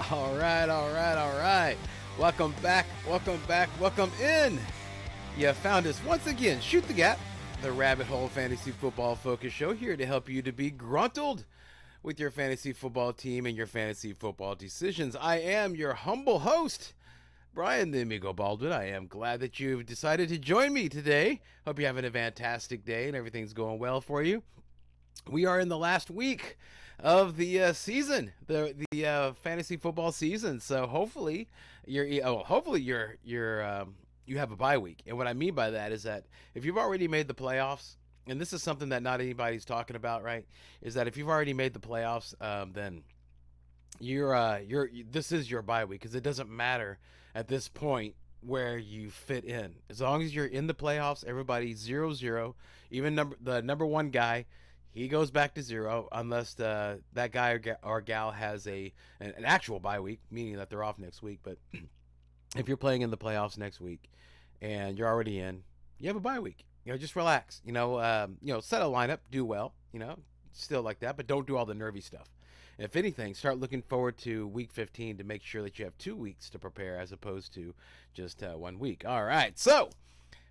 All right, all right, all right. Welcome back, welcome in. You found us once again. Shoot the Gap, the Rabbit Hole Fantasy Football Focus Show, here to help you to be gruntled with your fantasy football team and your fantasy football decisions. I am your humble host, Brian the Amigo Baldwin. I am glad that you've decided to join me today. Hope you're having a fantastic day and everything's going well for you. We are in the last week of the season, the fantasy football season. So hopefully you have a bye week. And what I mean by that is that if you've already made the playoffs, and this is something that not anybody's talking about, right? Is that if you've already made the playoffs, then this is your bye week, because it doesn't matter at this point where you fit in. As long as you're in the playoffs, everybody's 0-0. Even the number one guy, he goes back to 0 unless that guy or gal has an actual bye week, meaning that they're off next week. But if you're playing in the playoffs next week and you're already in, you have a bye week. Just relax. Set a lineup, do well. Still like that, but don't do all the nervy stuff. If anything, start looking forward to week 15 to make sure that you have 2 weeks to prepare as opposed to just 1 week. All right, so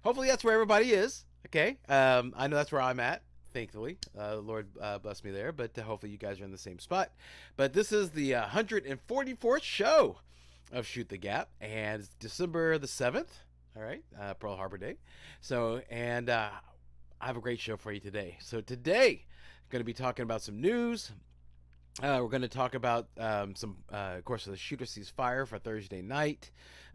hopefully that's where everybody is. Okay, I know that's where I'm at. Thankfully, the Lord bless me there, but hopefully you guys are in the same spot. But this is the 144th show of Shoot the Gap, and it's December the 7th, all right, Pearl Harbor Day. So, and I have a great show for you today. So today, I'm going to be talking about some news. We're going to talk about of course, the Shooter Sees Fire for Thursday night.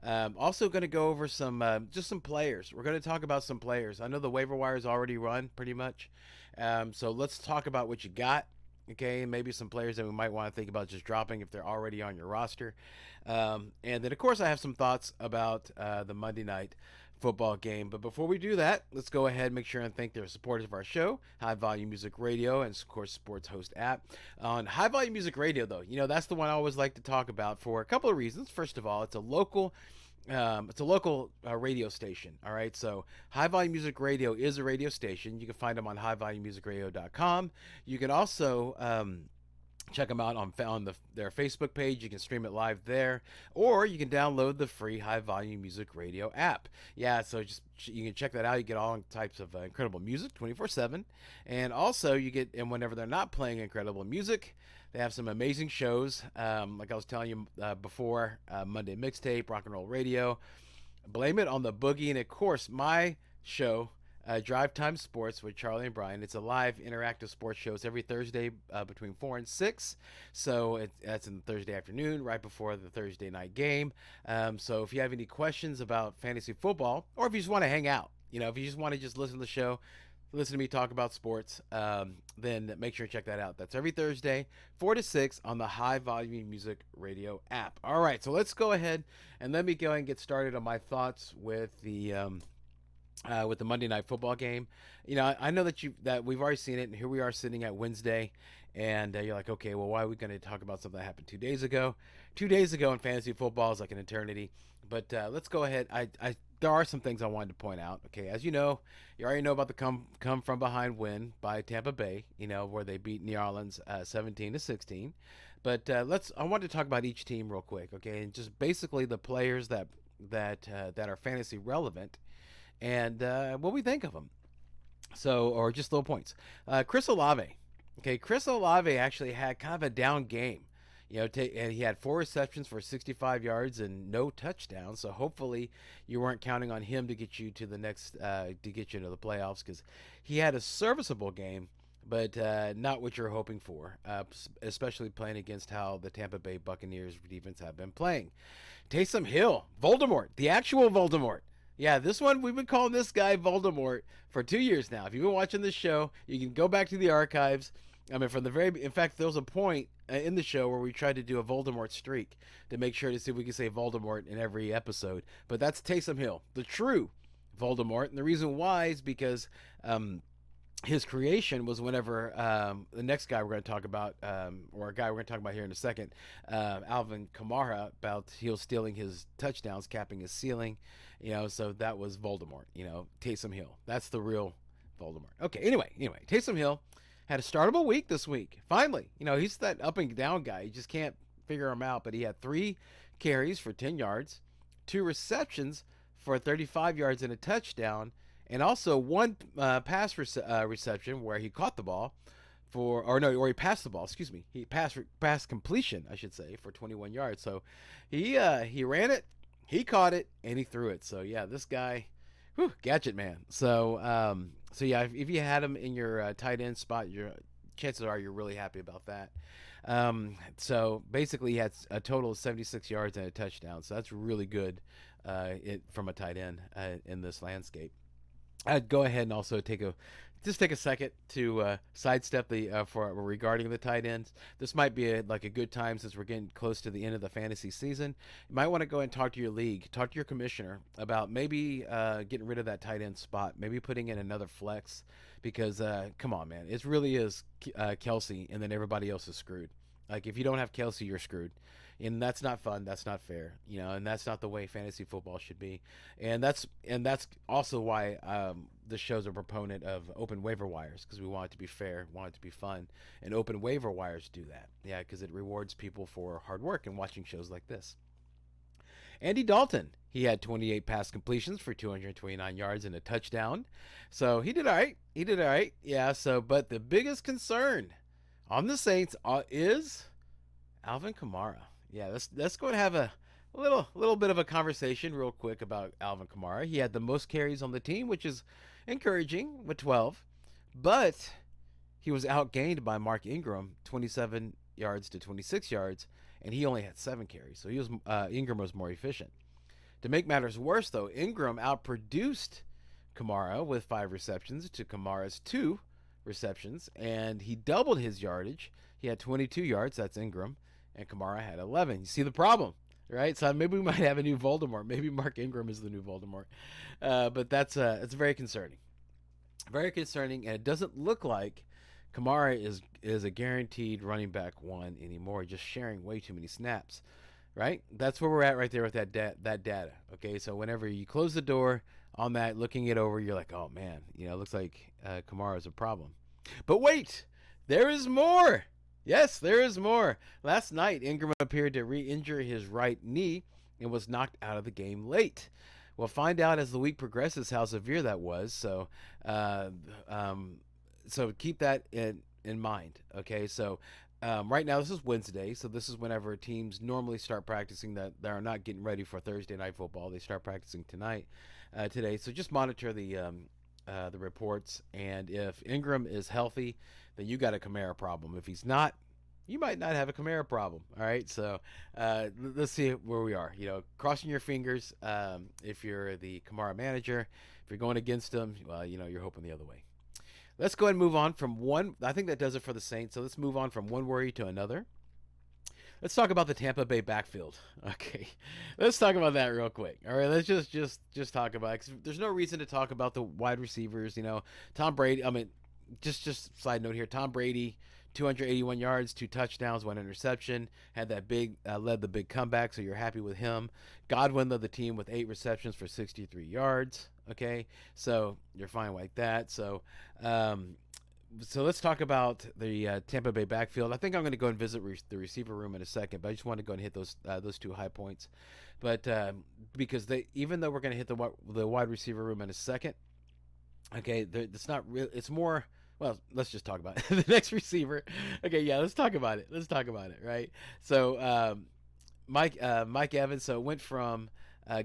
Also going to go over some players. We're going to talk about some players. I know the waiver wire is already run pretty much. So let's talk about what you got. Okay, and maybe some players that we might want to think about just dropping if they're already on your roster. And then, of course, I have some thoughts about the Monday night football game. But before we do that, let's go ahead and make sure and thank the supporters of our show, High Volume Music Radio, and of course Sports Host app. On High Volume Music Radio, though, that's the one I always like to talk about for a couple of reasons. First of all, it's a local radio station. All right, so High Volume Music Radio is a radio station. You can find them on highvolumemusicradio.com. You can also check them out on their Facebook page. You can stream it live there, or you can download the free High Volume Music Radio app. Yeah, so you can check that out. You get all types of incredible music 24/7, and also and whenever they're not playing incredible music, they have some amazing shows. Like I was telling you before, Monday Mixtape, Rock and Roll Radio, Blame It on the Boogie, and of course my show, Drive Time Sports with Charlie and Brian. It's a live interactive sports show. It's every Thursday between 4 and 6. So that's in the Thursday afternoon, right before the Thursday night game. So if you have any questions about fantasy football, or if you just want to hang out, if you just want to just listen to the show, listen to me talk about sports, then make sure to check that out. That's every Thursday, 4 to 6 on the High Volume Music Radio app. All right, so let's go ahead and let me go and get started on my thoughts with the Monday night football game. I know that we've already seen it, and here we are sitting at Wednesday, and you're like, okay, well, why are we going to talk about something that happened 2 days ago? 2 days ago in fantasy football is like an eternity. But let's go ahead. There are some things I wanted to point out. Okay, as you already know about the come from behind win by Tampa Bay. Where they beat New Orleans 17-16. But I wanted to talk about each team real quick. Okay, and just basically the players that are fantasy relevant, and what we think of them. So, or just little points. Chris Olave. Okay, Chris Olave actually had kind of a down game. And he had 4 receptions for 65 yards and no touchdowns. So hopefully you weren't counting on him to get you to the next, to get you into the playoffs, because he had a serviceable game, but not what you're hoping for, especially playing against how the Tampa Bay Buccaneers defense have been playing. Taysom Hill, Voldemort, the actual Voldemort. Yeah, this one, we've been calling this guy Voldemort for 2 years now. If you've been watching this show, you can go back to the archives. I mean, in fact, there was a point in the show where we tried to do a Voldemort streak to make sure to see if we could say Voldemort in every episode. But that's Taysom Hill, the true Voldemort. And the reason why is because his creation was whenever the next guy we're going to talk about, or a guy we're going to talk about here in a second, Alvin Kamara, about he was stealing his touchdowns, capping his ceiling. So that was Voldemort, Taysom Hill. That's the real Voldemort. Okay, anyway, Taysom Hill had a startable week this week. Finally, he's that up and down guy. He just can't figure them out, but he had 3 carries for 10 yards, 2 receptions for 35 yards and a touchdown, and also 1 reception where he caught the ball or he passed the ball. Excuse me, he pass completion, I should say, for 21 yards. So he ran it, he caught it, and he threw it. So yeah, this guy, whew, gadget man. So yeah, if you had him in your tight end spot, your chances are you're really happy about that. So basically, he had a total of 76 yards and a touchdown. So that's really good from a tight end in this landscape. I'd go ahead and also take a second to sidestep for regarding the tight ends. This might be a good time since we're getting close to the end of the fantasy season. You might want to go and talk to your league, talk to your commissioner about maybe getting rid of that tight end spot, maybe putting in another flex, because come on, man, it really is Kelsey, and then everybody else is screwed. Like, if you don't have Kelsey, you're screwed. And that's not fun. That's not fair, and that's not the way fantasy football should be. And that's also why the show's a proponent of open waiver wires, because we want it to be fair, want it to be fun, and open waiver wires do that. Yeah, because it rewards people for hard work and watching shows like this. Andy Dalton, he had 28 pass completions for 229 yards and a touchdown. So he did all right. Yeah, but the biggest concern on the Saints is Alvin Kamara. Yeah, let's go and have a little bit of a conversation real quick about Alvin Kamara. He had the most carries on the team, which is encouraging, with 12, but he was outgained by Mark Ingram, 27 yards to 26 yards, and he only had 7 carries. So Ingram was more efficient. To make matters worse, though, Ingram outproduced Kamara with 5 receptions to Kamara's 2 receptions, and he doubled his yardage. He had 22 yards, that's Ingram, and Kamara had 11. You see the problem, right? So maybe we might have a new Voldemort. Maybe Mark Ingram is the new Voldemort. But it's very concerning. Very concerning, and it doesn't look like Kamara is a guaranteed running back 1 anymore, just sharing way too many snaps, right? That's where we're at right there with that data, okay? So whenever you close the door on that, looking it over, you're like, oh, man, it looks like Kamara is a problem. But wait, there is more. Yes, there is more. Last night, Ingram appeared to re-injure his right knee and was knocked out of the game late. We'll find out as the week progresses how severe that was. So keep that in mind. Okay, so right now this is Wednesday, so this is whenever teams normally start practicing that are not getting ready for Thursday night football. They start practicing today. So just monitor the reports, and if Ingram is healthy, then you got a Kamara problem. If he's not, you might not have a Kamara problem. All right, so let's see where we are. Crossing your fingers if you're the Kamara manager. If you're going against him, well, you're hoping the other way. Let's go ahead and move on from one. I think that does it for the Saints. So let's move on from one worry to another. Let's talk about the Tampa Bay backfield. Okay, let's talk about that real quick. All right, let's just talk about it, 'cause there's no reason to talk about the wide receivers. Tom Brady. I mean, just side note here. Tom Brady, 281 yards, 2 touchdowns, 1 interception. Had that led the big comeback, so you're happy with him. Godwin led the team with 8 receptions for 63 yards. Okay, so you're fine like that. So let's talk about the Tampa Bay backfield. I think I'm going to go and visit the receiver room in a second, but I just want to go and hit those 2 high points. But because even though we're going to hit the wide receiver room in a second, okay, it's not real. It's more. Well, let's just talk about it. The next receiver. Okay, yeah, let's talk about it. Right. So Mike Evans. So it went from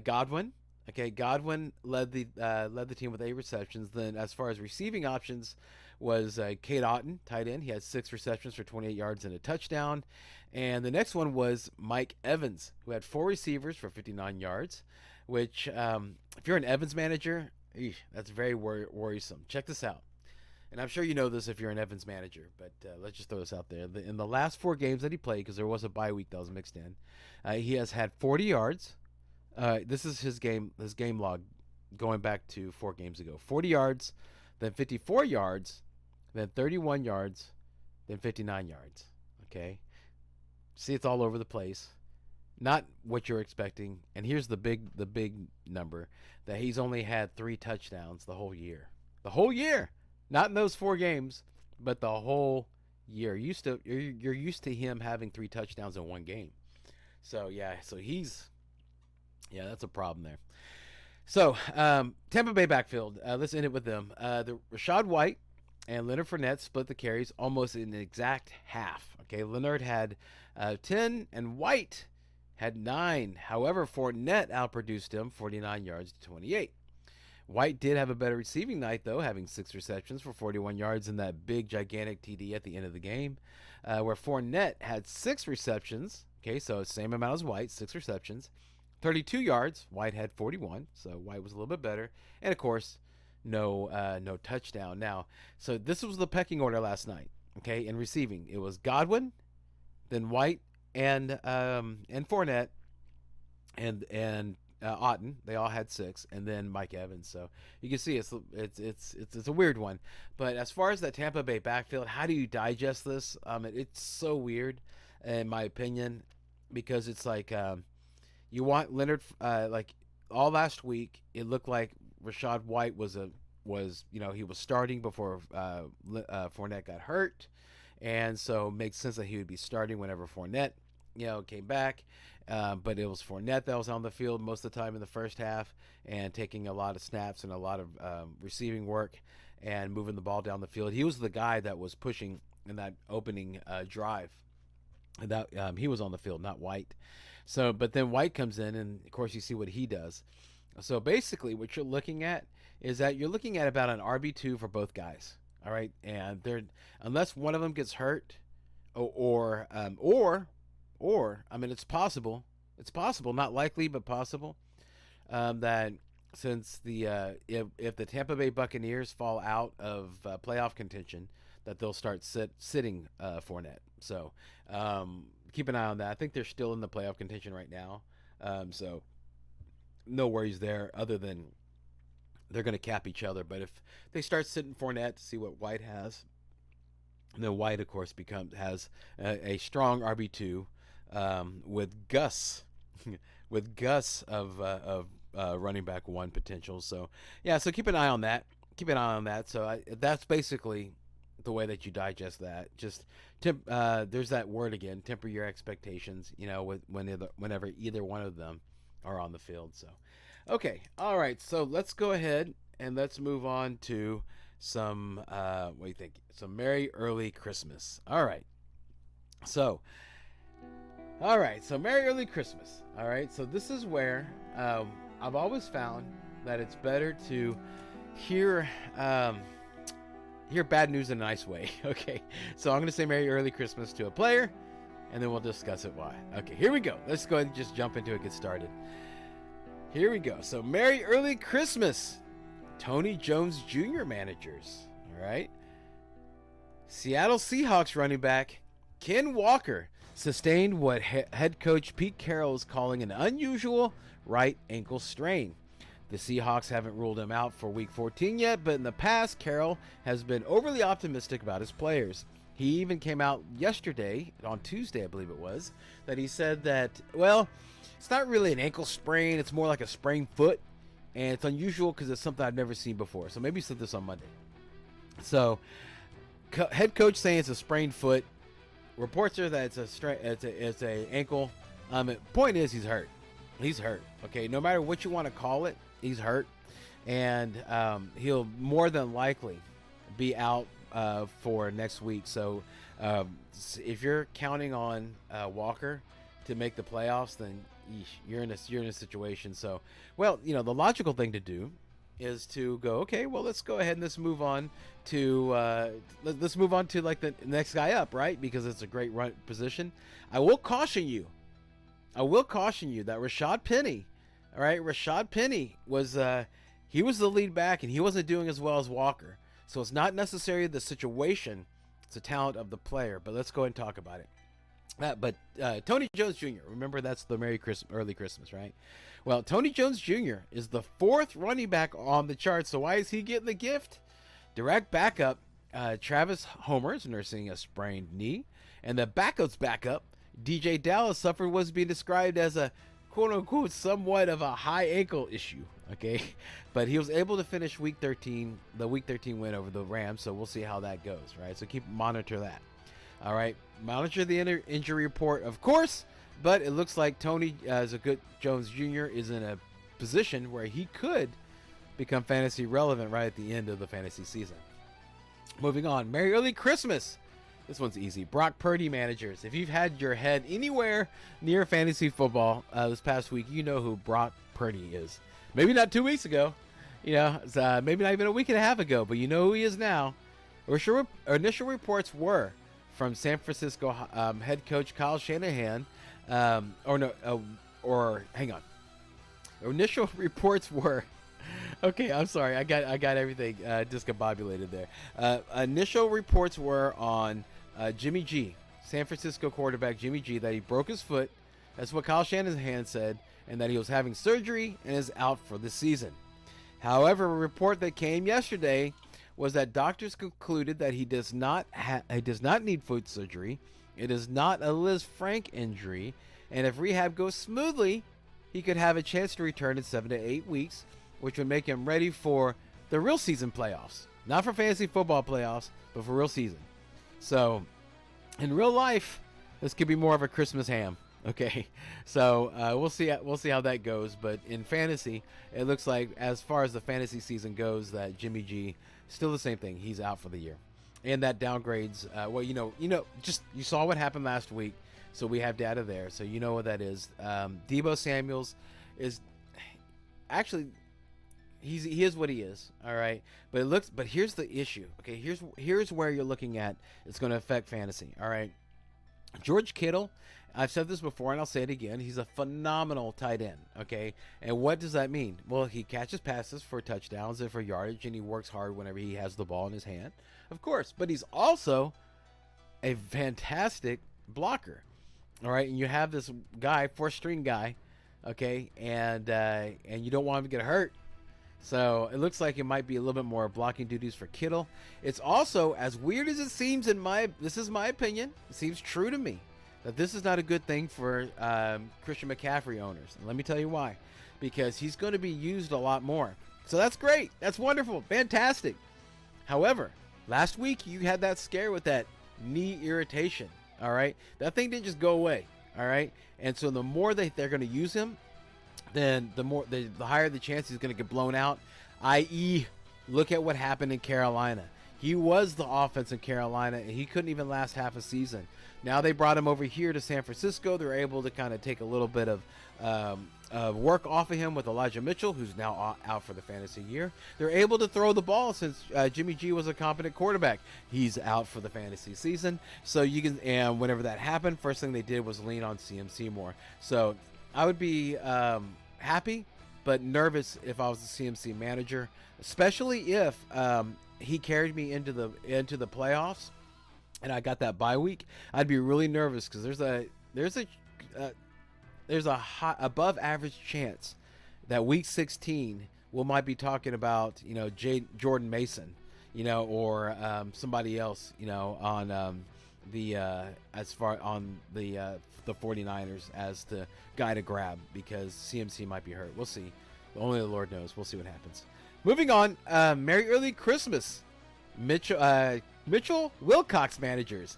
Godwin. Okay, Godwin led the team with 8 receptions. Then, as far as receiving options, was Cade Otton, tight end. He had 6 receptions for 28 yards and a touchdown. And the next one was Mike Evans, who had 4 receivers for 59 yards. Which, if you're an Evans manager, that's very worrisome. Check this out. And I'm sure you know this if you're an Evans manager, but let's just throw this out there. In the last 4 games that he played, because there was a bye week that was mixed in, he has had 40 yards. This is his game log going back to 4 games ago. 40 yards, then 54 yards, then 31 yards, then 59 yards. Okay? See, it's all over the place. Not what you're expecting. And here's the big number, that he's only had 3 touchdowns the whole year. The whole year! Not in those 4 games, but the whole you're used to him having 3 touchdowns in one game. So yeah, that's a problem there. So Tampa Bay backfield. Let's end it with them. The Rashad White and Leonard Fournette split the carries almost in an exact half. Okay, Leonard had 10 and White had 9. However, Fournette outproduced him 49 yards to 28. White did have a better receiving night, though, having 6 receptions for 41 yards in that big, gigantic TD at the end of the game, where Fournette had 6 receptions. Okay, so same amount as White, 6 receptions, 32 yards. White had 41, so White was a little bit better. And, of course, no touchdown. Now, so this was the pecking order last night, okay, in receiving. It was Godwin, then White, and Fournette, and Otten. They all had 6, and then Mike Evans. So you can see it's a weird one. But as far as that Tampa Bay backfield, how do you digest this? It's so weird, in my opinion, because it's like you want Leonard like all last week. It looked like Rashad White was he was starting before Fournette got hurt, and so it makes sense that he would be starting whenever Fournette came back. But it was Fournette that was on the field most of the time in the first half and taking a lot of snaps and a lot of receiving work and moving the ball down the field. He was the guy that was pushing in that opening drive. And that he was on the field, not White. So, but then White comes in, and of course you see what he does. So basically, what you're looking at is that you're looking at about an RB2 for both guys. All right, and unless one of them gets hurt, or I mean, it's possible, not likely, but possible, that since if the Tampa Bay Buccaneers fall out of playoff contention, that they'll start sitting Fournette. So keep an eye on that. I think they're still in the playoff contention right now, so no worries there, other than they're going to cap each other. But if they start sitting Fournette to see what White has, then White, of course, has a strong RB2. With Gus of running back 1 potential. So yeah, so keep an eye on that. So that's basically the way that you digest that. Just there's that word again, temper your expectations. Whenever either one of them are on the field. So okay, all right. So let's go ahead and let's move on to some what do you think? Some Merry Early Christmas. All right. So Merry Early Christmas. All right, so this is where I've always found that it's better to hear bad news in a nice way. Okay, so I'm going to say Merry Early Christmas to a player, and then we'll discuss it why. Okay, here we go. Let's go ahead and just jump into it, get started. Here we go. So Merry Early Christmas, Tony Jones Jr. managers. All right, Seattle Seahawks running back Ken Walker sustained what head coach Pete Carroll is calling an unusual right ankle strain. The Seahawks haven't ruled him out for Week 14 yet, but in the past, Carroll has been overly optimistic about his players. He even came out yesterday, on Tuesday I believe it was, that he said that, well, it's not really an ankle sprain, it's more like a sprained foot, and it's unusual because it's something I've never seen before. So maybe he said this on Monday. So, head coach saying it's a sprained foot. Reports are that it's a ankle. Point is, he's hurt. He's hurt. Okay, no matter what you want to call it, he's hurt, and he'll more than likely be out for next week. So if you're counting on Walker to make the playoffs, then you're in a situation. So, well, the logical thing to do is to go, okay, well, let's go ahead and let's move on to like the next guy up, right? Because it's a great run position. I will caution you that Rashad Penny, all right, Rashad Penny was he was the lead back, and he wasn't doing as well as Walker. So it's not necessarily the situation, it's the talent of the player. But let's go ahead and talk about it. But Tony Jones Jr., remember that's the Early Christmas, right? Well, Tony Jones Jr. is the 4th running back on the chart. So why is he getting the gift? Direct backup, Travis Homer is nursing a sprained knee. And the backup's backup, DJ Dallas, suffered what's being described as a quote-unquote somewhat of a high ankle issue. Okay, but he was able to finish the Week 13 win over the Rams. So we'll see how that goes, right? So monitor that. All right, monitor the injury report, of course, but it looks like Tony Jones Jr. is in a position where he could become fantasy relevant right at the end of the fantasy season. Moving on, Merry Early Christmas. This one's easy. Brock Purdy managers. If you've had your head anywhere near fantasy football this past week, you know who Brock Purdy is. Maybe not 2 weeks ago, maybe not even a week and a half ago, but you know who he is now. Initial reports were from San Francisco head coach Kyle Shanahan, hang on. Initial reports were. Okay, I'm sorry. I got everything discombobulated there. Initial reports were on Jimmy G, San Francisco quarterback Jimmy G, that he broke his foot. That's what Kyle Shanahan said, and that he was having surgery and is out for the season. However, a report that came yesterday was that doctors concluded that he does not need foot surgery. It is not a Liz Frank injury, and if rehab goes smoothly, he could have a chance to return in 7 to 8 weeks, which would make him ready for the real season playoffs. Not for fantasy football playoffs, but for real season. So, in real life, this could be more of a Christmas ham. Okay, so we'll see how that goes. But in fantasy, it looks like as far as the fantasy season goes, that Jimmy G, still the same thing. He's out for the year, and that downgrades. Just you saw what happened last week, so we have data there, so you know what that is. Deebo Samuel's is actually. He is what he is, all right. But here's the issue. Okay, here's where you're looking at. It's going to affect fantasy, all right. George Kittle, I've said this before and I'll say it again. He's a phenomenal tight end, okay. And what does that mean? Well, he catches passes for touchdowns and for yardage, and he works hard whenever he has the ball in his hand, of course. But he's also a fantastic blocker, all right. And you have this guy, fourth-string guy, okay, and you don't want him to get hurt. So it looks like it might be a little bit more blocking duties for Kittle. It's also, as weird as it seems, this is my opinion, it seems true to me, that this is not a good thing for Christian McCaffrey owners. And let me tell you why. Because he's going to be used a lot more. So that's great. That's wonderful. Fantastic. However, last week you had that scare with that knee irritation. All right. That thing didn't just go away. All right. And so the more they're going to use him, then the higher the chance he's going to get blown out, i.e., look at what happened in Carolina. He was the offense in Carolina, and he couldn't even last half a season. Now they brought him over here to San Francisco. They're able to kind of take a little bit of work off of him with Elijah Mitchell, who's now out for the fantasy year. They're able to throw the ball since Jimmy G was a competent quarterback. He's out for the fantasy season. So you can, and whenever that happened, first thing they did was lean on CMC more. So I would be happy but nervous if I was the CMC manager, especially if he carried me into the playoffs and I got that bye week. I'd be really nervous because there's a high, above average chance that week 16 we might be talking about Jordan Mason, or somebody else, on the 49ers as the guy to grab, because CMC might be hurt. We'll see. Only the Lord knows. We'll see what happens. Moving on. Merry Early Christmas, Mitchell Wilcox managers.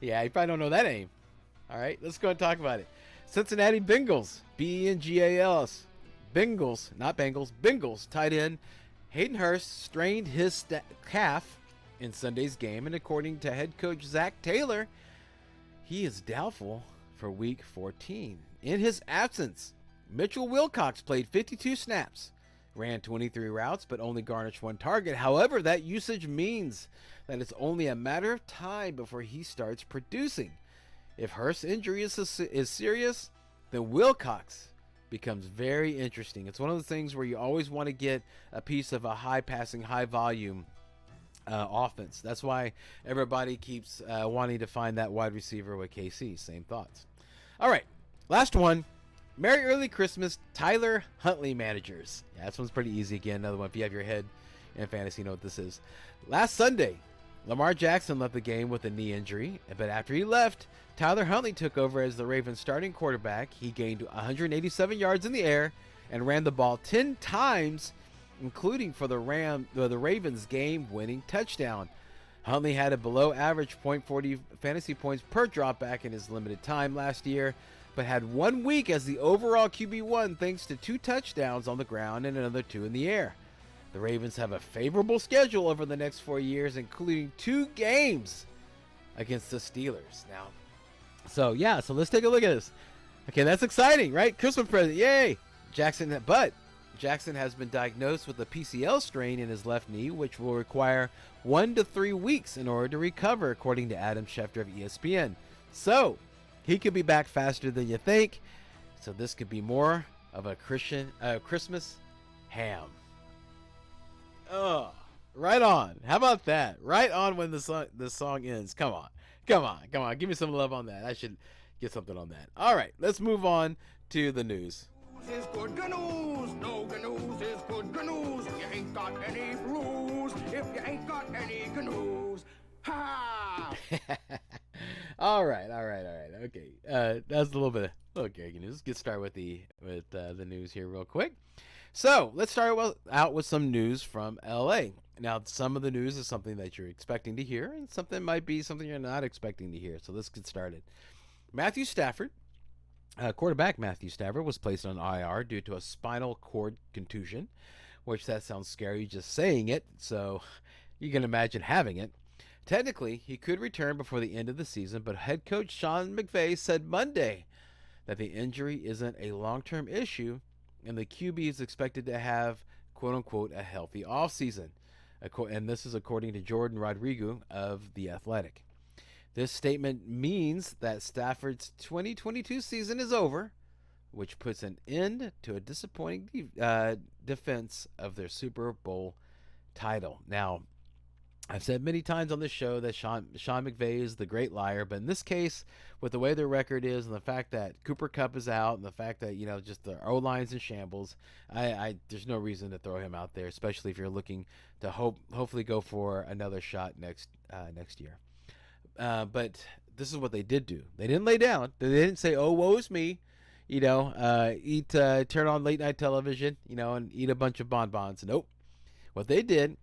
Yeah, you probably don't know that name. All right, let's go and talk about it. Cincinnati Bengals, Bengals, Bengals, not Bengals, Bengals tight end Hayden Hurst strained his calf in Sunday's game, and according to head coach Zach Taylor, he is doubtful for week 14. In his absence, Mitchell Wilcox played 52 snaps, ran 23 routes, but only garnished one target. However, that usage means that it's only a matter of time before he starts producing. If Hurst's injury is serious, then Wilcox becomes very interesting. It's one of the things where you always want to get a piece of a high-passing, high-volume offense. That's why everybody keeps wanting to find that wide receiver with KC. Same thoughts. All right, last one. Merry Early Christmas, Tyler Huntley managers. Yeah, this one's pretty easy. Again, another one. If you have your head in fantasy, you know what this is. Last Sunday, Lamar Jackson left the game with a knee injury, but after he left, Tyler Huntley took over as the Ravens starting quarterback. He gained 187 yards in the air and ran the ball 10 times, including for the Ravens game-winning touchdown. Huntley had a below average .40 fantasy points per dropback in his limited time last year, but had 1 week as the overall QB1 thanks to 2 touchdowns on the ground and another 2 in the air. The Ravens have a favorable schedule over the next 4 years, including 2 games against the Steelers. Now, so let's take a look at this. Okay, that's exciting, right? Christmas present, yay! Jackson has been diagnosed with a PCL strain in his left knee, which will require 1 to 3 weeks in order to recover, according to Adam Schefter of ESPN. So, he could be back faster than you think. So this could be more of a Christmas ham. Oh, right on. How about that? Right on when the song ends. Come on. Give me some love on that. I should get something on that. All right, let's move on to the news. Is good news. No good news is good news. You ain't got any blues if you ain't got any news. Ha! All right. Okay, that's a little bit. Okay, let's get started with the news here real quick. So let's start out with some news from LA. Now, some of the news is something that you're expecting to hear, and something might be something you're not expecting to hear. So let's get started. Matthew Stafford. Quarterback Matthew Stafford was placed on IR due to a spinal cord contusion, which that sounds scary just saying it, so you can imagine having it. Technically, he could return before the end of the season, but head coach Sean McVay said Monday that the injury isn't a long-term issue, and the QB is expected to have, quote-unquote, a healthy offseason. And this is according to Jordan Rodrigo of The Athletic. This statement means that Stafford's 2022 season is over, which puts an end to a disappointing defense of their Super Bowl title. Now, I've said many times on this show that Sean McVay is the great liar, but in this case, with the way their record is and the fact that Cooper Kupp is out and the fact that, just the O-line's in shambles, there's no reason to throw him out there, especially if you're looking to hopefully go for another shot next year. But this is what they did do. They didn't lay down. They didn't say, "Oh, woe is me," turn on late night television, and eat a bunch of bonbons. Nope. What they did,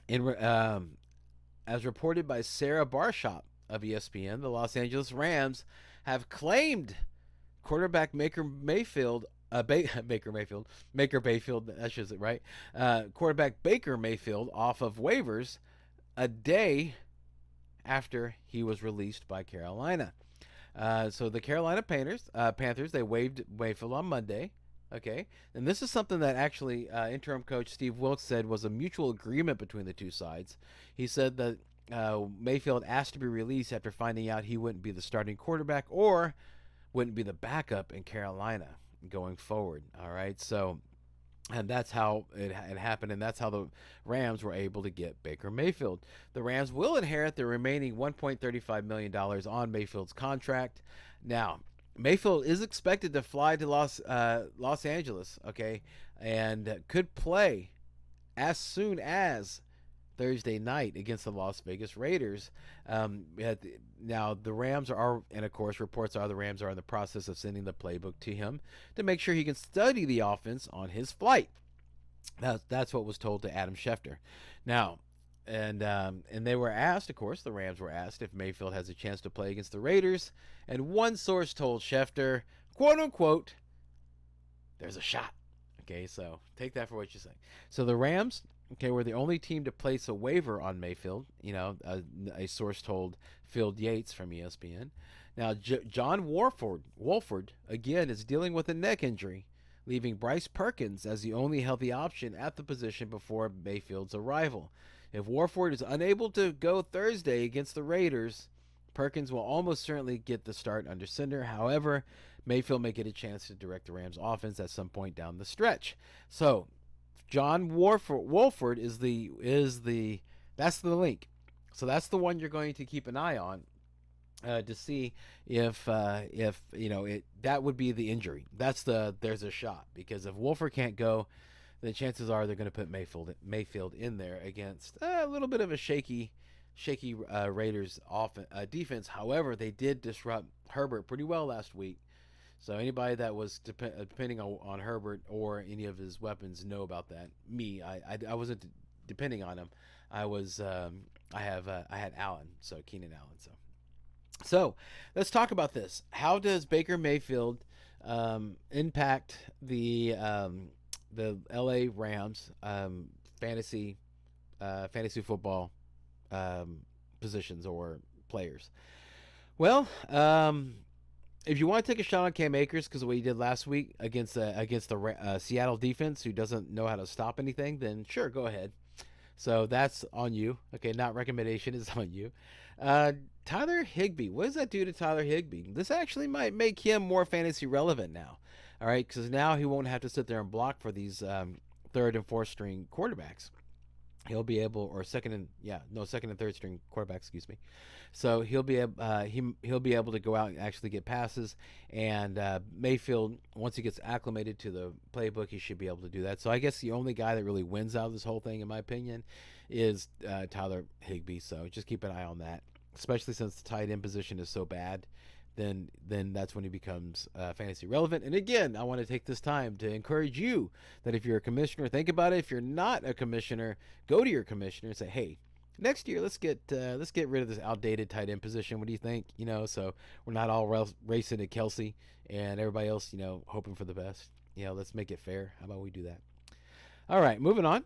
as reported by Sarah Barshop of ESPN, the Los Angeles Rams have claimed quarterback Baker Mayfield. That shows it right. Quarterback Baker Mayfield off of waivers a day after he was released by Carolina. So the Carolina Panthers, they waived Mayfield on Monday. Okay, and this is something that actually interim coach Steve Wilkes said was a mutual agreement between the two sides. He said that Mayfield asked to be released after finding out he wouldn't be the starting quarterback or wouldn't be the backup in Carolina going forward. All right, so and that's how it happened, and that's how the Rams were able to get Baker Mayfield. The Rams will inherit the remaining $1.35 million on Mayfield's contract. Now, Mayfield is expected to fly to Los Angeles, okay, and could play as soon as Thursday night against the Las Vegas Raiders. Now, the Rams are, and of course, reports are the Rams are in the process of sending the playbook to him to make sure he can study the offense on his flight. That's what was told to Adam Schefter. Now, and they were asked, of course, the Rams were asked if Mayfield has a chance to play against the Raiders, and one source told Schefter, quote unquote, "There's a shot." Okay, so take that for what you say. So the Rams, okay, were the only team to place a waiver on Mayfield. A source told Phil Yates from ESPN. Now, John Wolford, again, is dealing with a neck injury, leaving Bryce Perkins as the only healthy option at the position before Mayfield's arrival. If Warford is unable to go Thursday against the Raiders, Perkins will almost certainly get the start under center. However, Mayfield may get a chance to direct the Rams' offense at some point down the stretch. So, John Wolford is that's the link. So that's the one you're going to keep an eye on to see if that would be the injury. There's a shot, because if Wolford can't go, then chances are they're going to put Mayfield in there against a little bit of a shaky Raiders defense. However, they did disrupt Herbert pretty well last week. So anybody that was depending on Herbert or any of his weapons know about that. I wasn't depending on him, I had Allen, so Keenan Allen. So let's talk about this. How does Baker Mayfield impact the LA Rams fantasy football positions or players? Well, if you want to take a shot on Cam Akers because of what he did last week against the Seattle defense, who doesn't know how to stop anything, then sure, go ahead. So that's on you. Okay, not recommendation is on you. Tyler Higbee. What does that do to Tyler Higbee? This actually might make him more fantasy relevant now. All right, because now he won't have to sit there and block for these third and fourth string quarterbacks. He'll be able, or second and third string quarterbacks, excuse me. So he'll be able to go out and actually get passes. And Mayfield, once he gets acclimated to the playbook, he should be able to do that. So I guess the only guy that really wins out of this whole thing, in my opinion, is Tyler Higbee. So just keep an eye on that, especially since the tight end position is so bad. Then that's when he becomes fantasy relevant. And again, I want to take this time to encourage you that if you're a commissioner, think about it. If you're not a commissioner, go to your commissioner and say, hey, next year let's get rid of this outdated tight end position. What do you think? So we're not all racing to Kelsey and everybody else, hoping for the best. Let's make it fair. How about we do that? All right, moving on.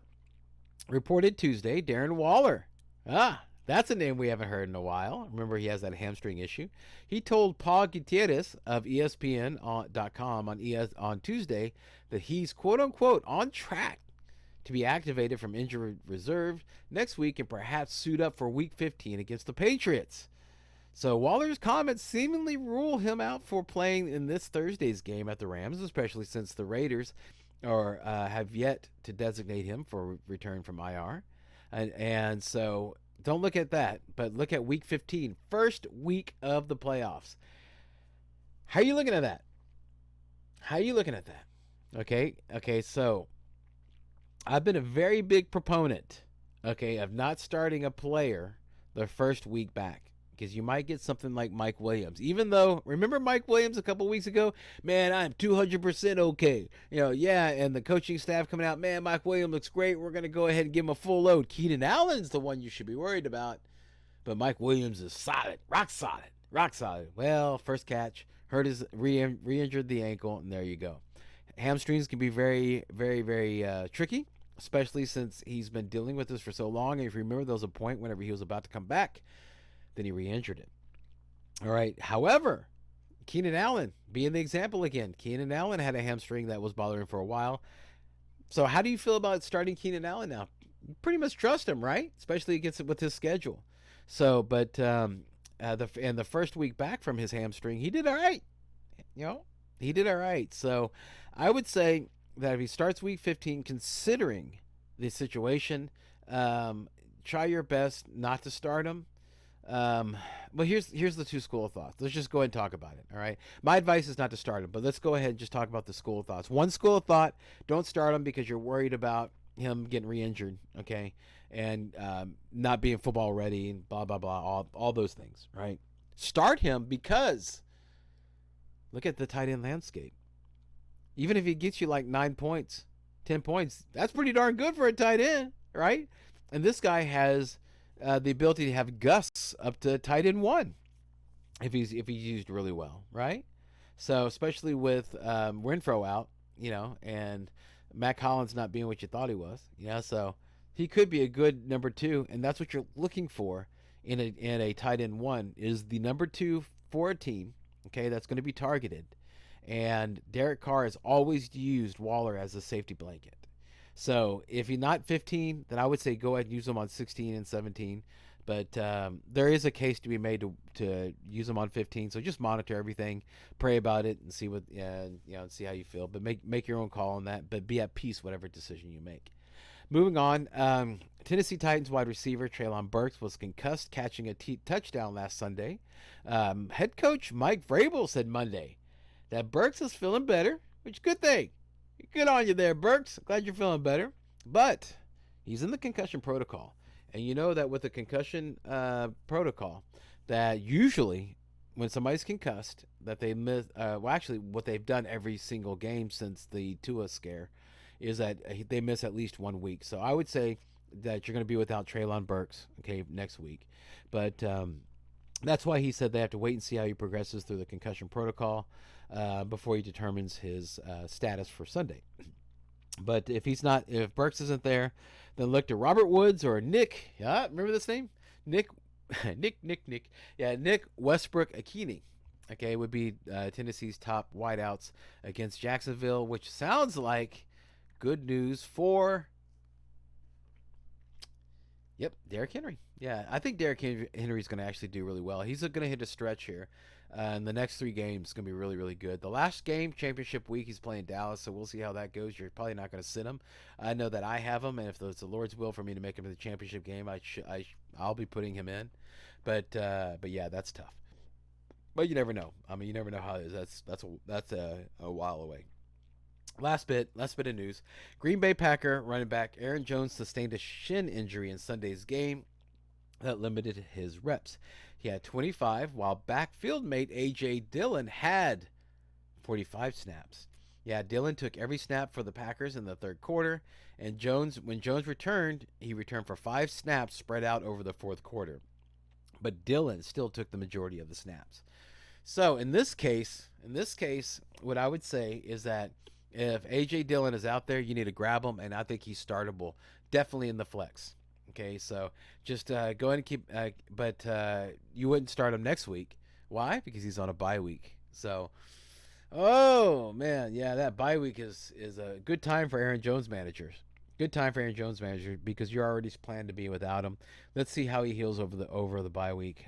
Reported Tuesday, Darren Waller. That's a name we haven't heard in a while. Remember, he has that hamstring issue. He told Paul Gutierrez of ESPN.com on Tuesday that he's, quote-unquote, on track to be activated from injured reserve next week and perhaps suit up for Week 15 against the Patriots. So Waller's comments seemingly rule him out for playing in this Thursday's game at the Rams, especially since the Raiders have yet to designate him for return from IR. And so don't look at that, but look at Week 15, first week of the playoffs. How are you looking at that? Okay, so I've been a very big proponent, of not starting a player the first week back. Because you might get something like Mike Williams. Even though, remember Mike Williams a couple weeks ago? Man, I'm 200% okay. And the coaching staff coming out, man, Mike Williams looks great. We're going to go ahead and give him a full load. Keenan Allen's the one you should be worried about. But Mike Williams is solid, rock solid. Well, first catch, hurt his, re-injured the ankle, and there you go. Hamstrings can be very, very, very tricky, especially since he's been dealing with this for so long. And if you remember, there was a point whenever he was about to come back, then he re-injured it. All right. However, Keenan Allen being the example again. Keenan Allen had a hamstring that was bothering him for a while. So how do you feel about starting Keenan Allen now? You pretty much trust him, right? Especially against it with his schedule. So, but the first week back from his hamstring, he did all right. He did all right. So I would say that if he starts Week 15, considering the situation, try your best not to start him. But here's the two school of thoughts. Let's just go ahead and talk about it. All right. My advice is not to start him, but let's go ahead and just talk about the school of thoughts. One school of thought: don't start him because you're worried about him getting re-injured. Okay, and not being football ready and blah blah blah. All those things. Right. Start him because look at the tight end landscape. Even if he gets you like 9 points, 10 points, that's pretty darn good for a tight end, right? And this guy has the ability to have gusts up to tight end 1 if he's used really well, right? So especially with Renfro out, and Matt Collins not being what you thought he was, so he could be a good number 2, and that's what you're looking for in a tight end 1 is the number 2 for a team, okay, that's going to be targeted. And Derek Carr has always used Waller as a safety blanket. So if he's not 15, then I would say go ahead and use him on 16 and 17. But there is a case to be made to use him on 15. So just monitor everything, pray about it, and see see how you feel. But make your own call on that. But be at peace whatever decision you make. Moving on, Tennessee Titans wide receiver Treylon Burks was concussed catching a touchdown last Sunday. Head coach Mike Vrabel said Monday that Burks is feeling better, which is a good thing. Good on you there, Burks. Glad you're feeling better. But he's in the concussion protocol. And you know that with the concussion protocol, that usually when somebody's concussed, that they miss, actually what they've done every single game since the Tua scare is that they miss at least 1 week. So I would say that you're going to be without Treylon Burks, okay, next week. But that's why he said they have to wait and see how he progresses through the concussion protocol before he determines his status for Sunday. But if Burks isn't there, then look to Robert Woods or Nick. Yeah, remember this name? Nick, Nick. Yeah, Nick Westbrook-Akini. Okay, would be Tennessee's top wideouts against Jacksonville, which sounds like good news for. Yep, Derrick Henry. Yeah, I think Derrick Henry's going to actually do really well. He's going to hit a stretch here. And the next 3 games is going to be really, really good. The last game, championship week, he's playing Dallas, so we'll see how that goes. You're probably not going to sit him. I know that I have him, and if it's the Lord's will for me to make him in the championship game, I'll be putting him in. But yeah, that's tough. But you never know. I mean, you never know how it is. That's a while away. Last bit of news. Green Bay Packer running back Aaron Jones sustained a shin injury in Sunday's game that limited his reps. He had 25, while backfield mate A.J. Dillon had 45 snaps. Yeah, Dillon took every snap for the Packers in the third quarter, and when Jones returned, he returned for 5 snaps spread out over the fourth quarter. But Dillon still took the majority of the snaps. So in this case, what I would say is that if A.J. Dillon is out there, you need to grab him, and I think he's startable, definitely in the flex. Okay, so just go ahead and keep, but you wouldn't start him next week. Why? Because he's on a bye week. So, oh man, yeah, that bye week is a good time for Aaron Jones managers. Good time for Aaron Jones manager because you're already planned to be without him. Let's see how he heals over the bye week.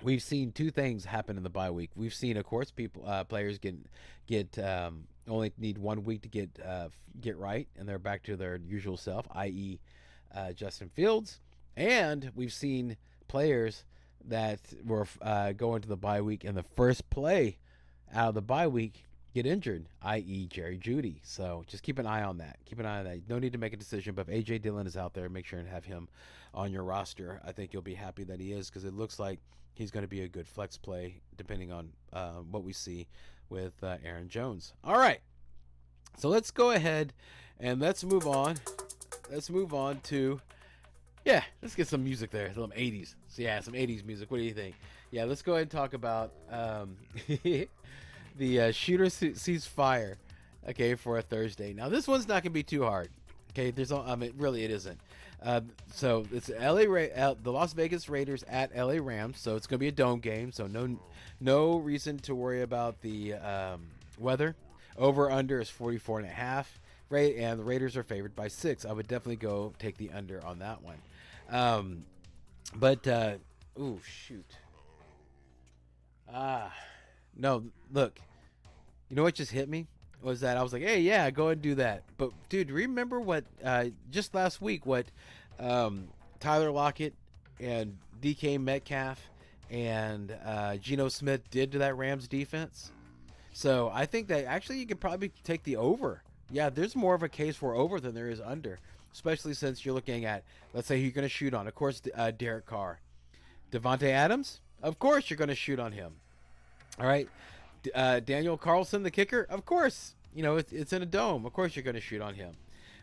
We've seen 2 things happen in the bye week. We've seen, of course, players get only need 1 week to get right, and they're back to their usual self, i.e., Justin Fields. And we've seen players that were going to the bye week and the first play out of the bye week get injured, i.e. Jerry Jeudy. So just keep an eye on that. No need to make a decision, but if A.J. Dillon is out there, make sure and have him on your roster. I think you'll be happy that he is because it looks like he's going to be a good flex play depending on what we see with Aaron Jones. All right. So let's go ahead and let's move on. Let's move on to, let's get some music there. Some 80s. So yeah, some 80s music. What do you think? Yeah, let's go ahead and talk about the Shooter Sees Fire, okay, for a Thursday. Now, this one's not going to be too hard. Okay, really it isn't. So it's the Las Vegas Raiders at LA Rams. So it's going to be a dome game. So no reason to worry about the weather. Over under is 44.5. And the Raiders are favored by 6. I would definitely go take the under on that one. No, look. You know what just hit me? Was that I was like, hey, yeah, go and do that. But, dude, remember what, just last week, what Tyler Lockett and DK Metcalf and Geno Smith did to that Rams defense? So I think that actually you could probably take the over. Yeah, there's more of a case for over than there is under, especially since you're looking at, let's say, who you're going to shoot on. Of course, Derek Carr. Devontae Adams? Of course you're going to shoot on him. All right. Daniel Carlson, the kicker? Of course. You know, it's in a dome. Of course you're going to shoot on him.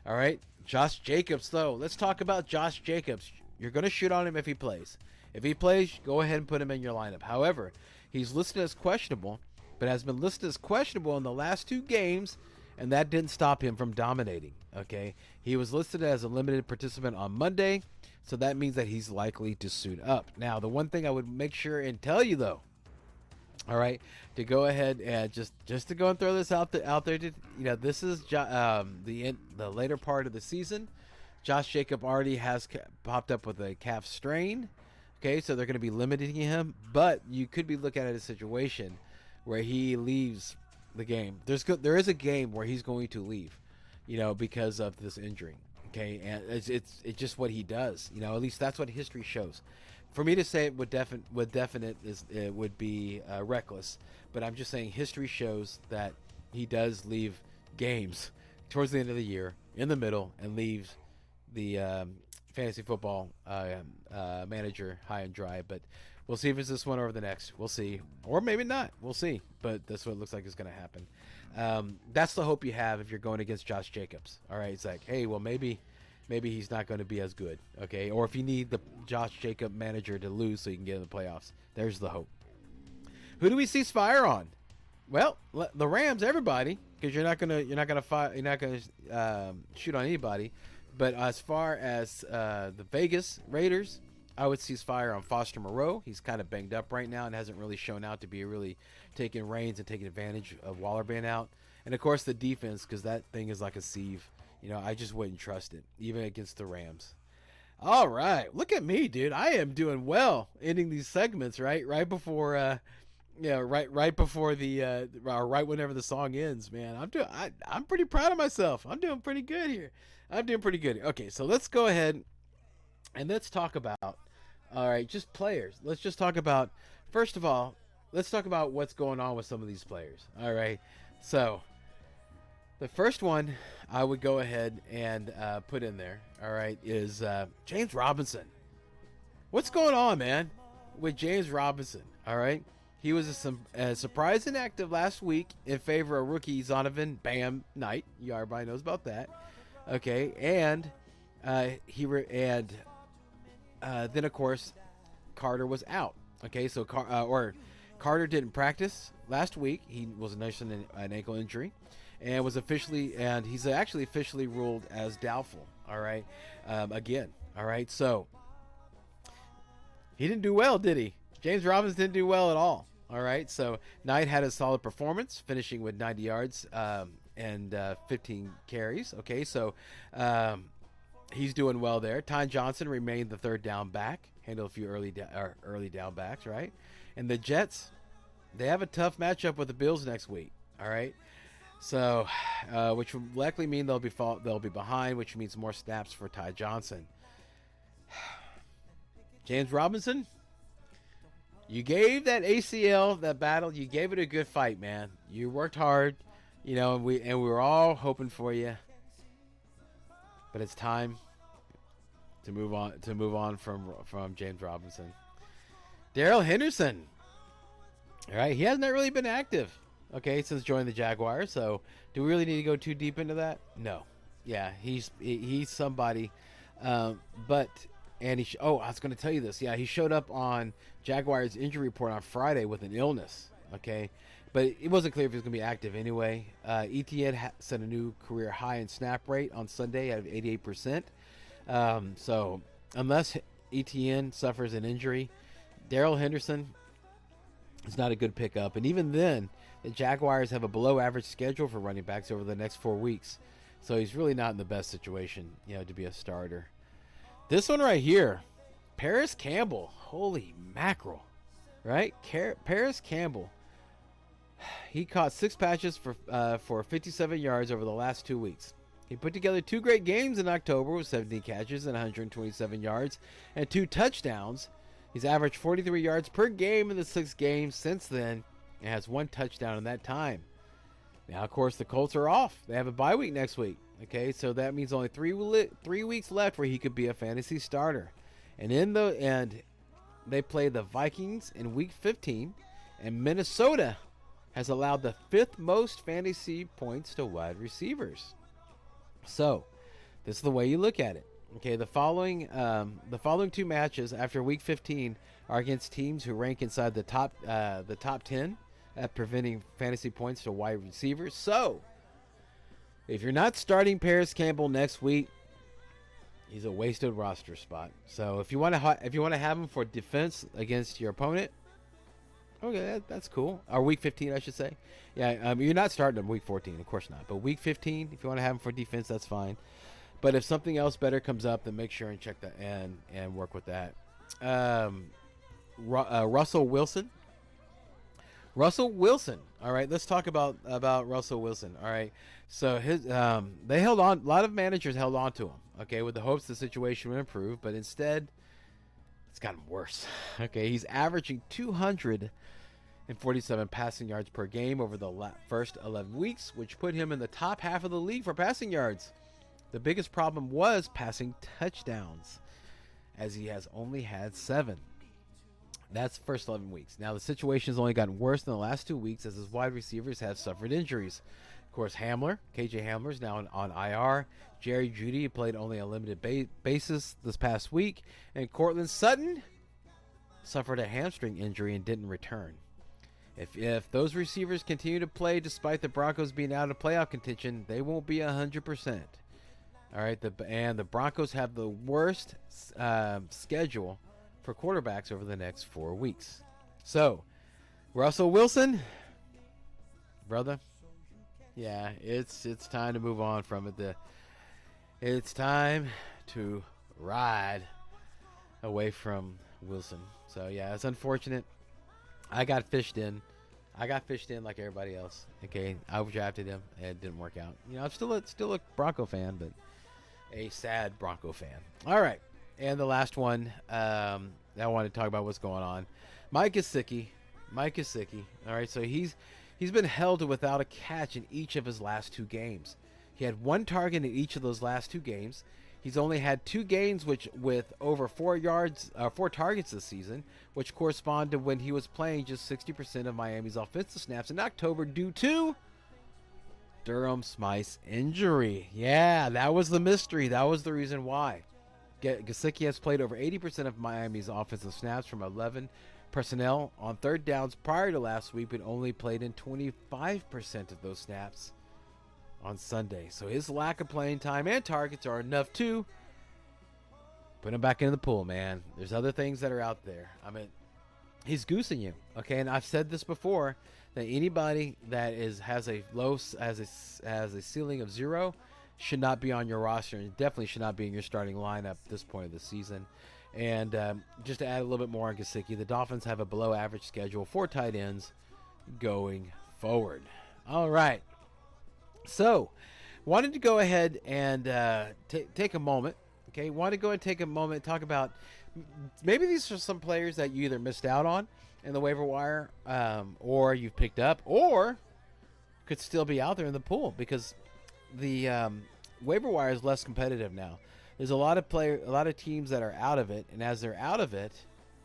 All right. Josh Jacobs, though. Let's talk about Josh Jacobs. You're going to shoot on him if he plays. If he plays, go ahead and put him in your lineup. However, he's listed as questionable, but has been listed as questionable in the last 2 games, and that didn't stop him from dominating, okay? He was listed as a limited participant on Monday, so that means that he's likely to suit up. Now, the one thing I would make sure and tell you, though, all right, to go ahead and just to go and throw this out there, this is the later part of the season. Josh Jacob already has popped up with a calf strain, okay, so they're going to be limiting him, but you could be looking at a situation where he leaves the game. There is a game where he's going to leave, because of this injury. Okay, and it's just what he does. At least that's what history shows. For me to say it would be reckless, but I'm just saying history shows that he does leave games towards the end of the year, in the middle, and leaves the fantasy football manager high and dry. But we'll see if it's this one or the next. We'll see. Or maybe not. We'll see. But that's what it looks like is going to happen. That's the hope you have if you're going against Josh Jacobs. All right. It's like, hey, well, maybe maybe he's not going to be as good. Okay, or if you need the Josh Jacob manager to lose so you can get in the playoffs, there's the hope. Who do we cease fire on? Well, the Rams, everybody, because you're not gonna shoot on anybody. But as far as the Vegas Raiders, I would cease fire on Foster Moreau. He's kind of banged up right now and hasn't really shown out to be really taking reins and taking advantage of Waller being out. And of course the defense, because that thing is like a sieve. I just wouldn't trust it, even against the Rams. All right, look at me, dude. I am doing well ending these segments right before. Right before the right whenever the song ends, man. I'm pretty proud of myself. I'm doing pretty good here. Okay, so let's go ahead and let's talk about, all right, just players. Let's just talk about, first of all, let's talk about what's going on with some of these players. All right, so the first one I would go ahead and put in there, all right, is James Robinson. What's going on, man, with James Robinson? All right. He was a surprise inactive last week in favor of rookie Zonovan Bam Knight. Everybody knows about that. Okay, and then of course Carter was out. Okay, so Carter didn't practice last week. He was nursing an ankle injury, and he's actually officially ruled as doubtful. All right, again. All right, so he didn't do well, did he? James Robinson didn't do well at all. All right, so Knight had a solid performance, finishing with 90 yards and 15 carries. Okay, so he's doing well there. Ty Johnson remained the third down back, handled a few early down backs, right? And the Jets, they have a tough matchup with the Bills next week. All right, so which will likely mean they'll be behind, which means more snaps for Ty Johnson. James Robinson, you gave that ACL, that battle, you gave it a good fight, man. You worked hard, and we were all hoping for you. But it's time to move on from James Robinson. Darrell Henderson. All right, he hasn't really been active, okay, since joining the Jaguars. So, do we really need to go too deep into that? No. Yeah, he's somebody, but. And I was going to tell you this. Yeah, he showed up on Jaguars injury report on Friday with an illness. Okay, but it wasn't clear if he was going to be active anyway. ETN set a new career high in snap rate on Sunday at 88%. So unless ETN suffers an injury, Darrell Henderson is not a good pickup. And even then, the Jaguars have a below-average schedule for running backs over the next 4 weeks. So he's really not in the best situation, to be a starter. This one right here, Paris Campbell. Holy mackerel, right? Paris Campbell. He caught 6 passes for 57 yards over the last 2 weeks. He put together 2 great games in October with 17 catches and 127 yards and 2 touchdowns. He's averaged 43 yards per game in the 6 games since then and has 1 touchdown in that time. Now, of course, the Colts are off. They have a bye week next week. Okay, so that means only 3 weeks left where he could be a fantasy starter. And they play the Vikings in week 15, and Minnesota has allowed the 5th most fantasy points to wide receivers. So, this is the way you look at it. Okay, the following 2 matches after week 15 are against teams who rank inside the top 10 at preventing fantasy points to wide receivers. So, if you're not starting Paris Campbell next week, he's a wasted roster spot. So if you want to have him for defense against your opponent, okay, that's cool. Or week 15, I should say. Yeah, you're not starting him week 14, of course not. But week 15, if you want to have him for defense, that's fine. But if something else better comes up, then make sure and check that and work with that. Russell Wilson. All right, let's talk about Russell Wilson. All right, so they held on. A lot of managers held on to him. Okay, with the hopes the situation would improve, but instead, it's gotten worse. Okay, he's averaging 247 passing yards per game over the first 11 weeks, which put him in the top half of the league for passing yards. The biggest problem was passing touchdowns, as he has only had 7. That's the first 11 weeks. Now, the situation has only gotten worse in the last 2 weeks as his wide receivers have suffered injuries. Of course, KJ Hamler is now on IR. Jerry Jeudy played only a limited basis this past week. And Cortland Sutton suffered a hamstring injury and didn't return. If those receivers continue to play despite the Broncos being out of playoff contention, they won't be 100%. All right, the Broncos have the worst schedule for quarterbacks over the next 4 weeks. So, Russell Wilson, brother, yeah, it's time to move on from it. It's time to ride away from Wilson. So yeah, it's unfortunate. I got fished in like everybody else. Okay, I drafted him and it didn't work out. I'm still a Bronco fan, but a sad Bronco fan. All right, and the last one that I want to talk about what's going on. Mike Gesicki. All right, so he's been held without a catch in each of his last 2 games. He had 1 target in each of those last 2 games. He's only had 2 games with over 4 targets this season, which correspond to when he was playing just 60% of Miami's offensive snaps in October due to Durham Smythe's injury. Yeah, that was the mystery. That was the reason why. Gesicki has played over 80% of Miami's offensive snaps from 11 personnel on third downs prior to last week, but only played in 25% of those snaps on Sunday. So his lack of playing time and targets are enough to put him back into the pool, man. There's other things that are out there. I mean, he's goosing you, okay? And I've said this before, that anybody that has a ceiling of 0 should not be on your roster, and definitely should not be in your starting lineup at this point of the season. And just to add a little bit more on Gesicki, the Dolphins have a below average schedule for tight ends going forward. All right. So, wanted to go ahead and take a moment. Okay, wanted to go ahead and take a moment and talk about maybe these are some players that you either missed out on in the waiver wire, or you've picked up, or could still be out there in the pool, because the waiver wire is less competitive now. There's a lot of teams that are out of it, and as they're out of it,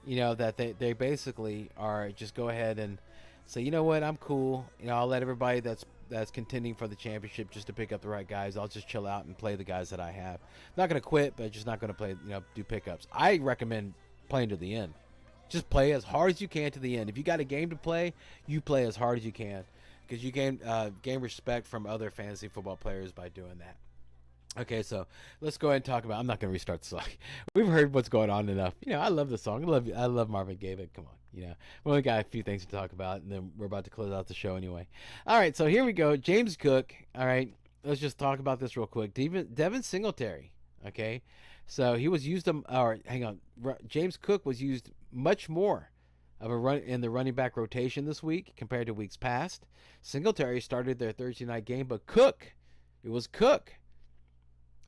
that they basically are just go ahead and say, you know what, I'm cool. I'll let everybody that's contending for the championship just to pick up the right guys. I'll just chill out and play the guys that I have. Not going to quit, but just not going to play, do pickups. I recommend playing to the end. Just play as hard as you can to the end. If you got a game to play, you play as hard as you can, because you gain respect from other fantasy football players by doing that. Okay, so let's go ahead and talk about. I'm not going to restart the song. We've heard what's going on enough. I love the song. I love Marvin Gaye. Come on, we only got a few things to talk about, and then we're about to close out the show anyway. All right, so here we go. James Cook. All right, let's just talk about this real quick. Devin Singletary. Okay, so he was used. James Cook was used much more of a run in the running back rotation this week compared to weeks past. Singletary started their Thursday night game, but it was Cook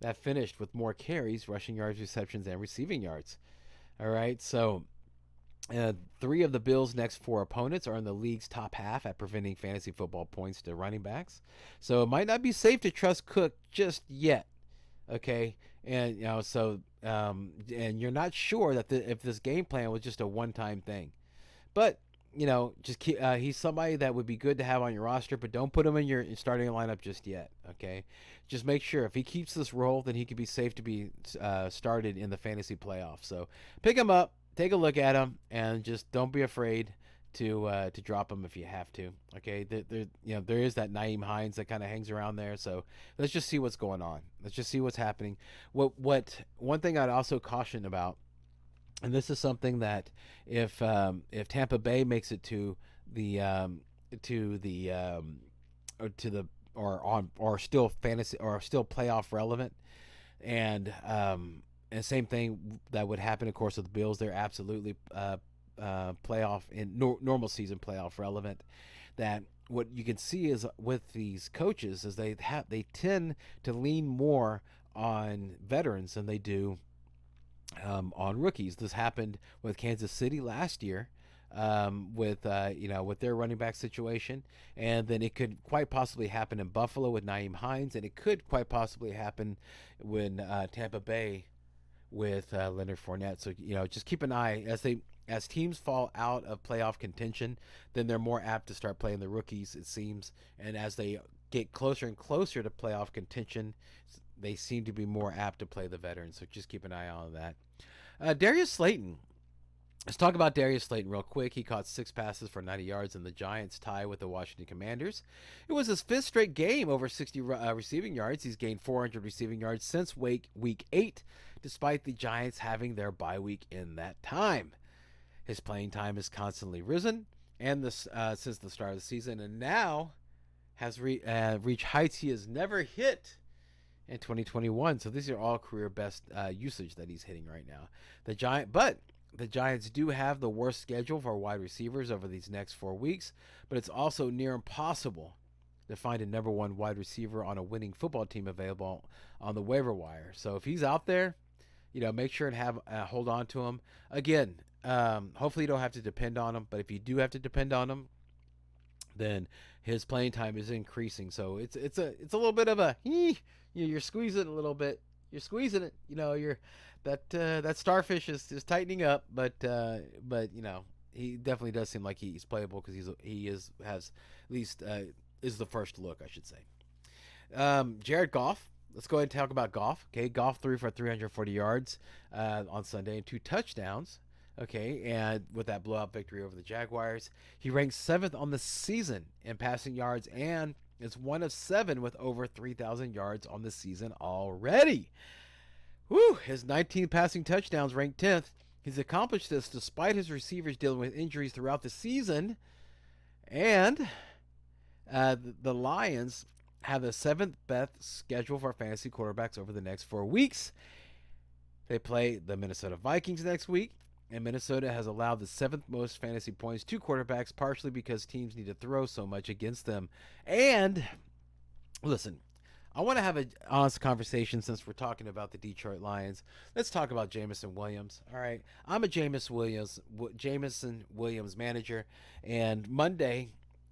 that finished with more carries, rushing yards, receptions, and receiving yards. All right, so 3 of the Bills' next 4 opponents are in the league's top half at preventing fantasy football points to running backs. So it might not be safe to trust Cook just yet. Okay, and and you're not sure that if this game plan was just a one-time thing, but just keep. He's somebody that would be good to have on your roster, but don't put him in your starting lineup just yet. Okay, just make sure if he keeps this role, then he could be safe to be started in the fantasy playoffs. So pick him up, take a look at him, and just don't be afraid to drop him if you have to. Okay, there is that Nyheim Hines that kind of hangs around there. So let's just see what's going on. Let's just see what's happening. One thing I'd also caution about. And this is something that if Tampa Bay makes it to still fantasy or still playoff relevant, and same thing that would happen, of course, with the Bills. They're absolutely playoff in normal season playoff relevant. That what you can see is with these coaches is they tend to lean more on veterans than they do on rookies. This happened with Kansas City last year with their running back situation, and then it could quite possibly happen in Buffalo with Nyheim Hines, and it could quite possibly happen when Tampa Bay with Leonard Fournette. So just keep an eye as teams fall out of playoff contention, then they're more apt to start playing the rookies, it seems, and as they get closer and closer to playoff contention, they seem to be more apt to play the veterans. So just keep an eye on that. Darius Slayton. Let's talk about Darius Slayton real quick. He caught 6 passes for 90 yards in the Giants' tie with the Washington Commanders. It was his 5th straight game over 60 receiving yards. He's gained 400 receiving yards since week 8, despite the Giants having their bye week in that time. His playing time has constantly risen and since the start of the season, and now has reached heights he has never hit in 2021. So these are all career best usage that he's hitting right now. The Giants do have the worst schedule for wide receivers over these next 4 weeks, but it's also near impossible to find a number 1 wide receiver on a winning football team available on the waiver wire. So if he's out there, make sure and hold on to him. Again, hopefully you don't have to depend on him, but if you do have to depend on him, then his playing time is increasing. So it's a little bit of a you're squeezing it a little bit. You're squeezing it. That starfish is tightening up, but he definitely does seem like he's playable because has at least is the first look, I should say. Jared Goff. Let's go ahead and talk about Goff. Okay, Goff threw for 340 yards on Sunday and 2 touchdowns. Okay, and with that blowout victory over the Jaguars, he ranks 7th on the season in passing yards and is 1 of 7 with over 3,000 yards on the season already. Woo! His 19 passing touchdowns ranked 10th. He's accomplished this despite his receivers dealing with injuries throughout the season. And the Lions have the 7th best schedule for fantasy quarterbacks over the next 4 weeks. They play the Minnesota Vikings next week. And Minnesota has allowed the 7th most fantasy points to quarterbacks, partially because teams need to throw so much against them. And listen, I want to have an honest conversation since we're talking about the Detroit Lions. Let's talk about Jameson Williams. All right, I'm a Jameson Williams manager, and Monday,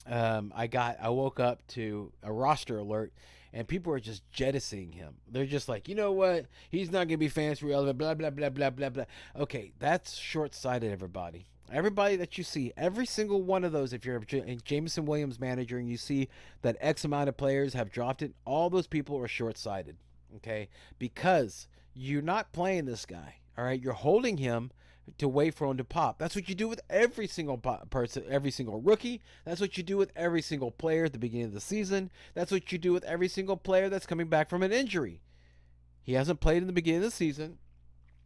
I woke up to a roster alert, and people are just jettisoning him. They're just like, you know what? He's not going to be fantasy relevant, blah, blah, blah, blah, blah, blah. Okay, that's short-sighted, everybody. Everybody that you see, every single one of those, if you're a Jameson Williams manager and you see that X amount of players have dropped it, all those people are short-sighted, okay? Because you're not playing this guy, all right? You're holding him to wait for him to pop. That's what you do with every single person, every single rookie. That's what you do with every single player at the beginning of the season. That's what you do with every single player that's coming back from an injury. He hasn't played in the beginning of the season.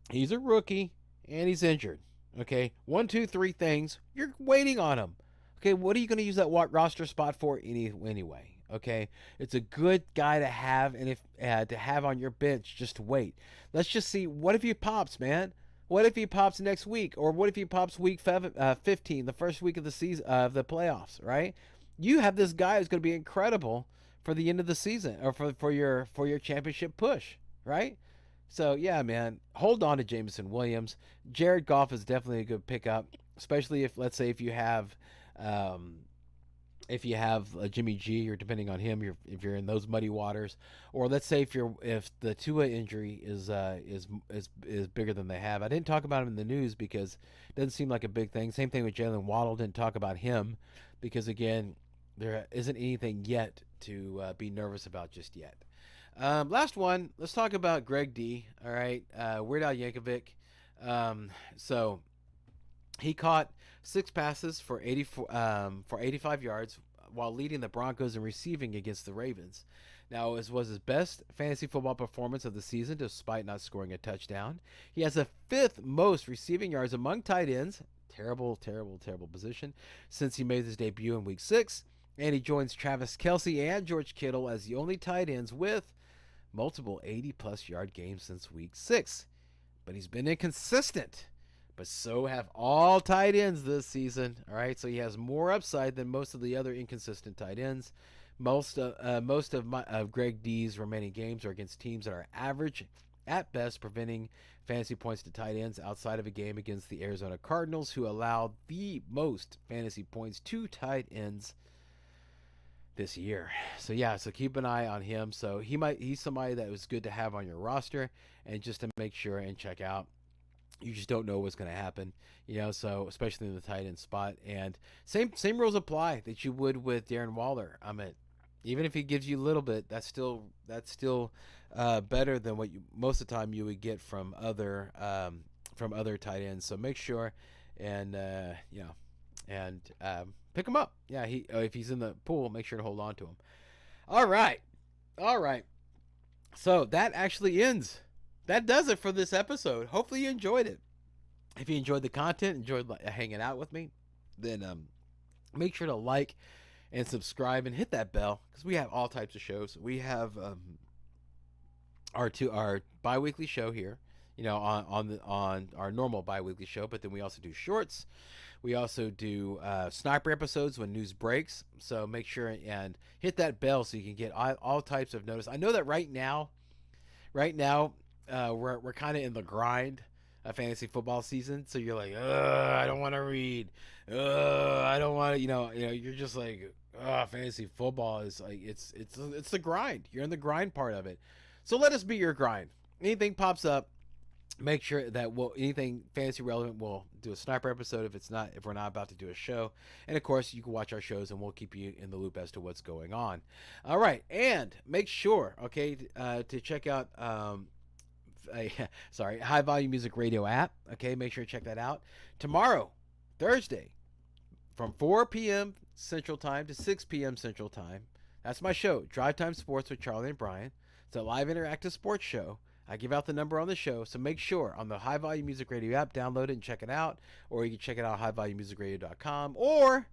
He's a rookie, and he's injured. Okay, 1, 2, 3 things. You're waiting on him. Okay, what are you going to use that roster spot for anyway? Okay, it's a good guy to have, and if to have on your bench just to wait. Let's just see. What if he pops, man? What if he pops next week, or what if he pops week 15, the first week of the season of the playoffs? Right? You have this guy who's going to be incredible for the end of the season, or for your championship push. Right? So yeah, man, hold on to Jameson Williams. Jared Goff is definitely a good pickup, especially if, let's say, if you have Jimmy G, or depending on him, if you're in those muddy waters, or let's say if the Tua injury is bigger than they have. I didn't talk about him in the news because it doesn't seem like a big thing. Same thing with Jalen Waddle. Didn't talk about him because, again, there isn't anything yet to be nervous about just yet. Last one, let's talk about Greg D. All right, Weird Al Yankovic. So he caught 6 passes for 85 yards while leading the Broncos in receiving against the Ravens. Now, it was his best fantasy football performance of the season, despite not scoring a touchdown. He has the 5th most receiving yards among tight ends. Terrible, terrible, terrible position since he made his debut in Week 6. And he joins Travis Kelce and George Kittle as the only tight ends with multiple 80-plus yard games since Week 6. But he's been inconsistent. But so have all tight ends this season. All right, so he has more upside than most of the other inconsistent tight ends. Most of Greg D's remaining games are against teams that are average at best, preventing fantasy points to tight ends outside of a game against the Arizona Cardinals, who allowed the most fantasy points to tight ends this year. So yeah, so keep an eye on him. So he's somebody that was good to have on your roster, and just to make sure and check out. You just don't know what's going to happen, so especially in the tight end spot. And same rules apply that you would with Darren Waller. Even if he gives you a little bit, that's still better than what you most of the time you would get from other tight ends. So make sure and and pick him up. Yeah, he if he's in the pool, make sure to hold on to him. All right, all right. So that actually ends. That does it for this episode. Hopefully you enjoyed it. If you enjoyed the content, enjoyed hanging out with me, then make sure to like and subscribe and hit that bell because we have all types of shows. We have our bi-weekly show here, on our normal bi-weekly show, but then we also do shorts. We also do sniper episodes when news breaks. So make sure and hit that bell so you can get all types of notice. I know that right now we're kind of in the grind of fantasy football season. So you're like, I don't want to read. I don't want to, you're just like, fantasy football is like it's the grind. You're in the grind part of it. So let us be your grind. Anything pops up, make sure that anything fantasy relevant, we'll do a sniper episode if we're not about to do a show. And of course, you can watch our shows and we'll keep you in the loop as to what's going on. All right, and make sure, to check out High Volume Music Radio app. Okay, make sure to check that out. Tomorrow, Thursday, from 4 p.m. Central Time to 6 p.m. Central Time. That's my show, Drive Time Sports with Charlie and Brian. It's a live interactive sports show. I give out the number on the show, so make sure on the High Volume Music Radio app, download it and check it out, or you can check it out at highvolumemusicradio.com, or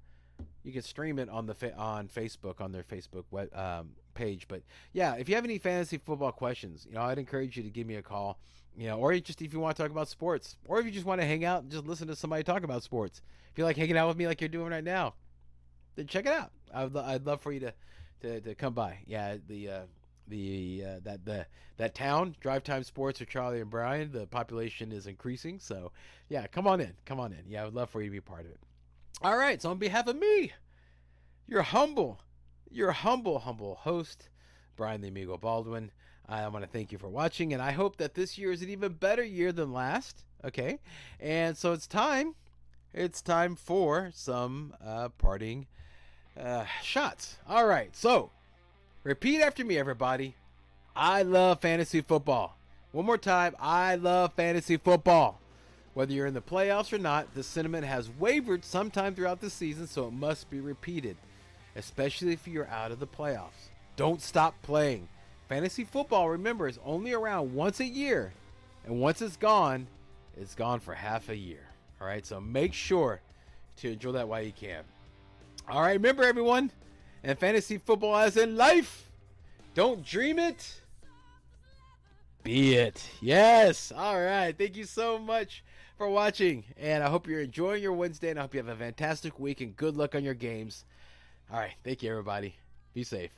you can stream it on Facebook on their Facebook page. But yeah, if you have any fantasy football questions, I'd encourage you to give me a call, or just if you want to talk about sports, or if you just want to hang out and just listen to somebody talk about sports. If you like hanging out with me like you're doing right now, then check it out. I'd love for you to come by. Yeah, that town, Drive Time Sports with Charlie and Brian, the population is increasing. So yeah, come on in. Yeah, I would love for you to be a part of it. All right, so on behalf of me, your humble host, Brian the Amigo Baldwin, I want to thank you for watching, and I hope that this year is an even better year than last. Okay, and so it's time for some parting shots. All right, so repeat after me, everybody. I love fantasy football. One more time, I love fantasy football. Whether you're in the playoffs or not, the sentiment has wavered sometime throughout the season, so it must be repeated, especially if you're out of the playoffs. Don't stop playing. Fantasy football, remember, is only around once a year, and once it's gone for half a year. All right, so make sure to enjoy that while you can. All right, remember, everyone, and fantasy football as in life, don't dream it, be it. Yes. All right. Thank you so much for watching, and I hope you're enjoying your Wednesday, and I hope you have a fantastic week, and good luck on your games. All right. Thank you, everybody. Be safe.